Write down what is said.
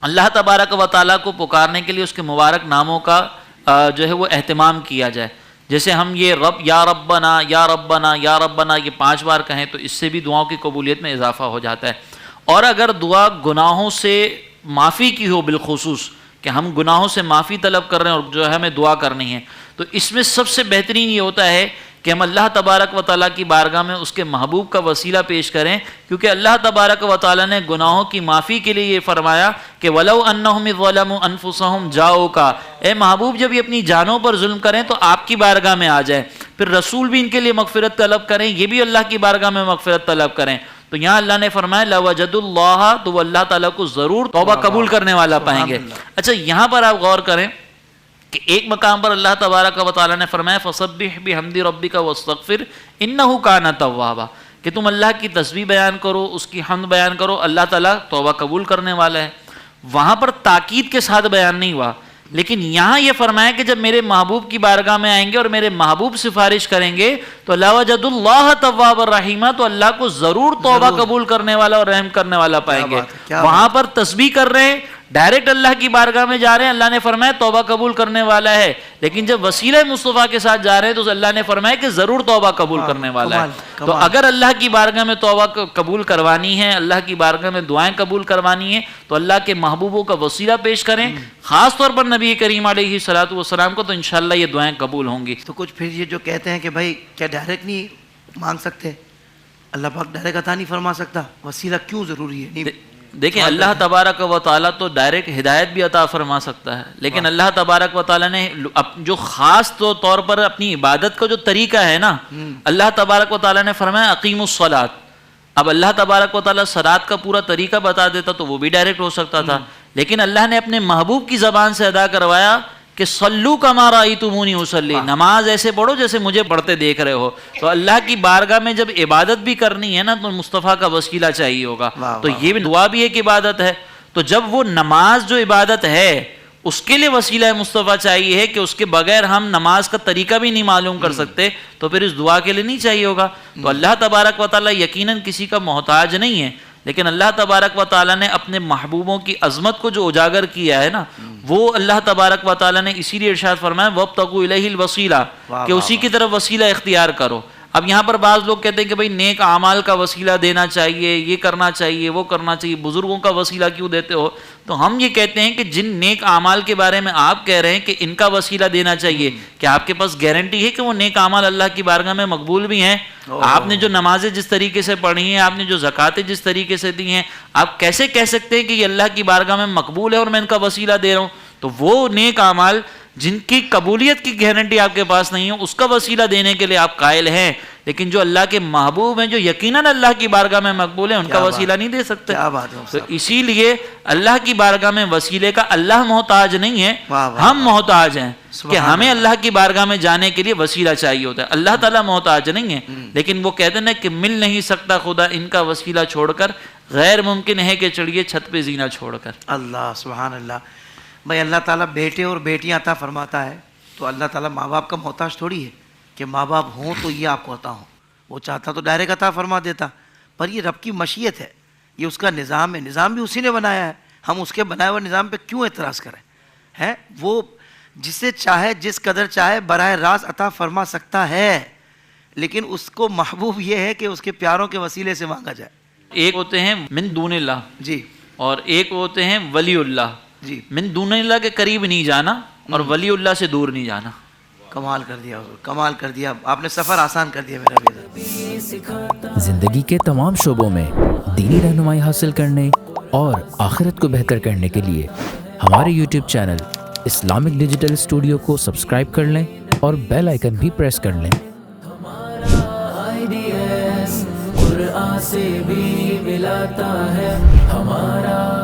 اللہ تبارک و تعالیٰ کو پکارنے کے لیے اس کے مبارک ناموں کا جو ہے وہ اہتمام کیا جائے. جیسے ہم یہ رب یا ربنا یا ربنا یا ربنا یہ 5 بار کہیں تو اس سے بھی دعاؤں کی قبولیت میں اضافہ ہو جاتا ہے. اور اگر دعا گناہوں سے معافی کی ہو بالخصوص کہ ہم گناہوں سے معافی طلب کر رہے ہیں اور جو ہے ہمیں دعا کرنی ہے, تو اس میں سب سے بہترین یہ ہوتا ہے کہ ہم اللہ تبارک و تعالیٰ کی بارگاہ میں اس کے محبوب کا وسیلہ پیش کریں, کیونکہ اللہ تبارک و تعالیٰ نے گناہوں کی معافی کے لیے یہ فرمایا کہ وَلَوْ أَنَّهُمْ ظَلَمُوا أَنفُسَهُمْ جَاءُوكَ, اے محبوب جب یہ اپنی جانوں پر ظلم کریں تو آپ کی بارگاہ میں آ جائیں, پھر رسول بھی ان کے لیے مغفرت طلب کریں, یہ بھی اللہ کی بارگاہ میں مغفرت طلب کریں. تو یہاں اللہ نے فرمایا لَوَجَدُوا اللَّهَ, تو وہ اللہ تعالیٰ کو ضرور توبہ قبول کرنے والا پائیں گے. اچھا یہاں پر آپ غور کریں کہ ایک مقام پر اللہ تبارک و تعالیٰ نے فرمایا فَسَبِّحْ بِحَمْدِ رَبِّكَ وَاسْتَغْفِرْ إِنَّهُ كَانَ تَوَّابًا, کہ تم اللہ کی تسبیح بیان کرو, اس کی حمد بیان کرو, اللہ تعالیٰ توبہ قبول کرنے والا ہے. وہاں پر تاکید کے ساتھ بیان نہیں ہوا, لیکن یہاں یہ فرمایا کہ جب میرے محبوب کی بارگاہ میں آئیں گے اور میرے محبوب سفارش کریں گے تو لَوَجَدُوا اللَّهَ تَوَّابًا رَحِيمًا, تو اللہ کو ضرور توبہ قبول کرنے والا اور رحم کرنے والا پائیں گے. وہاں پر تسبیح کر رہے ہیں, ڈائریکٹ اللہ کی بارگاہ میں جا رہے ہیں, اللہ نے فرمایا توبہ قبول کرنے والا ہے, لیکن جب وسیلہ مصطفیٰ کے ساتھ جا رہے ہیں تو اللہ نے فرمایا کہ ضرور توبہ قبول کرنے والا ہے. تو اگر اللہ کی بارگاہ میں توبہ قبول کروانی ہے, اللہ کی بارگاہ میں دعائیں قبول کروانی ہے, تو اللہ کے محبوبوں کا وسیلہ پیش کریں, خاص طور پر نبی کریم علیہ الصلوۃ والسلام کو, تو انشاءاللہ یہ دعائیں قبول ہوں گی. تو کچھ پھر یہ جو کہتے ہیں کہ بھائی کیا ڈائریکٹ نہیں مانگ سکتے, اللہ پاک ڈائریکٹ عطا نہیں فرما سکتا, وسیلہ کیوں ضروری ہے؟ نہیں دیکھیں اللہ تبارک و تعالیٰ تو ڈائریکٹ ہدایت بھی عطا فرما سکتا ہے, لیکن اللہ تبارک و تعالیٰ نے جو خاص طور پر اپنی عبادت کا جو طریقہ ہے نا, اللہ تبارک و تعالیٰ نے فرمایا اقیموا الصلاۃ. اب اللہ تبارک و تعالیٰ صلاۃ کا پورا طریقہ بتا دیتا تو وہ بھی ڈائریکٹ ہو سکتا تھا, لیکن اللہ نے اپنے محبوب کی زبان سے ادا کروایا کہ صلو کما رأیتمونی اصلی, نماز ایسے پڑھو جیسے مجھے پڑھتے دیکھ رہے ہو. تو اللہ کی بارگاہ میں جب عبادت بھی کرنی ہے نا تو مصطفیٰ کا وسیلہ چاہیے ہوگا. تو یہ بھی دعا بھی ایک عبادت ہے, تو جب وہ نماز جو عبادت ہے اس کے لیے وسیلہ مصطفیٰ چاہیے ہے کہ اس کے بغیر ہم نماز کا طریقہ بھی نہیں معلوم کر سکتے, تو پھر اس دعا کے لیے نہیں چاہیے ہوگا. تو اللہ تبارک و تعالیٰ یقیناً کسی کا محتاج نہیں ہے, لیکن اللہ تبارک و تعالیٰ نے اپنے محبوبوں کی عظمت کو جو اجاگر کیا ہے نا, وہ اللہ تبارک و تعالیٰ نے اسی لیے ارشاد فرمایا وَابْتَغُوا إِلَيْهِ الْوَسِيلَةَ, کہ اسی کی طرف وسیلہ اختیار کرو. اب یہاں پر بعض لوگ کہتے ہیں کہ بھئی نیک اعمال کا وسیلہ دینا چاہیے, یہ کرنا چاہیے, وہ کرنا چاہیے, بزرگوں کا وسیلہ کیوں دیتے ہو؟ تو ہم یہ کہتے ہیں کہ جن نیک اعمال کے بارے میں آپ کہہ رہے ہیں کہ ان کا وسیلہ دینا چاہیے, کیا آپ کے پاس گارنٹی ہے کہ وہ نیک اعمال اللہ کی بارگاہ میں مقبول بھی ہیں؟ آپ نے جو نمازیں جس طریقے سے پڑھی ہیں, آپ نے جو زکاتیں جس طریقے سے دی ہیں, آپ کیسے کہہ سکتے ہیں کہ یہ اللہ کی بارگاہ میں مقبول ہے اور میں ان کا وسیلہ دے رہا ہوں؟ تو وہ نیک اعمال جن کی قبولیت کی گارنٹی آپ کے پاس نہیں ہے, اس کا وسیلہ دینے کے لیے آپ قائل ہیں, لیکن جو اللہ کے محبوب ہیں جو یقیناً اللہ کی بارگاہ میں مقبول ہیں, ان کا وسیلہ نہیں دے سکتے. تو اسی لیے اللہ کی بارگاہ میں وسیلے کا اللہ محتاج نہیں ہے, ہم محتاج ہیں کہ ہمیں اللہ کی بارگاہ میں جانے کے لیے وسیلہ چاہیے ہوتا ہے. اللہ تعالیٰ محتاج نہیں ہے, لیکن وہ کہتے ہیں کہ مل نہیں سکتا خدا ان کا وسیلہ چھوڑ کر, غیر ممکن ہے کہ چڑھیے چھت پہ زینہ چھوڑ کر. اللہ سبحان اللہ. بھائی اللہ تعالیٰ بیٹے اور بیٹیاں عطا فرماتا ہے, تو اللہ تعالیٰ ماں باپ کا محتاج تھوڑی ہے کہ ماں باپ ہوں تو یہ آپ کو عطا ہوں. وہ چاہتا تو ڈائریکٹ عطا فرما دیتا, پر یہ رب کی مشیت ہے, یہ اس کا نظام ہے, نظام بھی اسی نے بنایا ہے. ہم اس کے بنائے ہوئے نظام پہ کیوں اعتراض کریں؟ ہے وہ جسے چاہے جس قدر چاہے براہ راست عطا فرما سکتا ہے, لیکن اس کو محبوب یہ ہے کہ اس کے پیاروں کے وسیلے سے مانگا جائے. ایک ہوتے ہیں من دون اللہ جی, اور ایک ہوتے ہیں ولی اللہ جی. من دون اللہ کے قریب نہیں جانا اور ولی اللہ سے دور نہیں جانا. کمال کر دیا, کمال کر دیا, آپ نے سفر آسان کر دیا میرا بھی. زندگی کے تمام شعبوں میں دینی رہنمائی حاصل کرنے اور آخرت کو بہتر کرنے کے لیے ہمارے YouTube channel Islamic digital studio کو سبسکرائب کر لیں اور بیل آئیکن بھی پریس کر لیں. قرآن سے بھی ملاتا ہے ہمارا